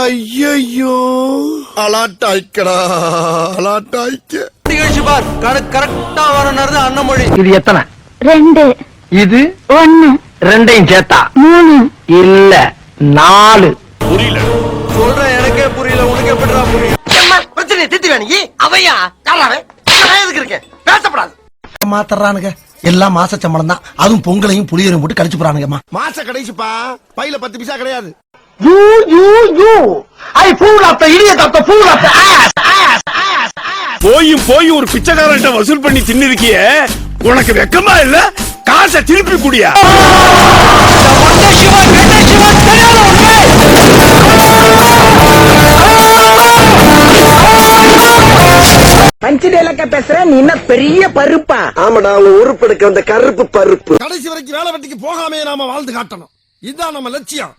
ஐயோ அலாட்டாய்க்கடா அலாட்டாய்க்க. நிகழ்ச்சி பார், கணக்கு கரெக்டா வரணும்னு அண்ணமொழி. இது எத்தனை? 2. இது 1. ரெண்டையும் சேர்த்தா 3. இல்ல 4. புரியல. சொல்றேன், எனக்கே புரியல, உனக்கு எப்படிடா புரியும்? பிரச்சனை திட்டுவானி அவையா யாராவே எதுக்கு இருக்கேன் பேசப்படாது. மாத்தறானுங்க எல்லாம் மாச சம்பளம் தான். அதுவும் பொங்கலையும் புளியரும் போட்டு கழிச்சு போறானுங்கம்மா. மாச கடைசிப்பா, பையில 10 பைசா கிடையாது. போயும் ஒரு பிச்சைக்காரன்ட்ட வசூல் பண்ணி தின்னிருக்கிய, உனக்கு வெக்கமா இல்ல? காசை திருப்பி குடியா. பஞ்சடேலக்க பேசுற நீ என்ன பெரிய பருப்பா? ஆமாடா, உன் உருப்பெடுக்க அந்த கருப்பு பருப்பு. கடைசி வரைக்கும் வேலை வெட்டிக்கு போகாமே நாம வாழ்ந்து காட்டணும். இதுதான் நம்ம லட்சியம்.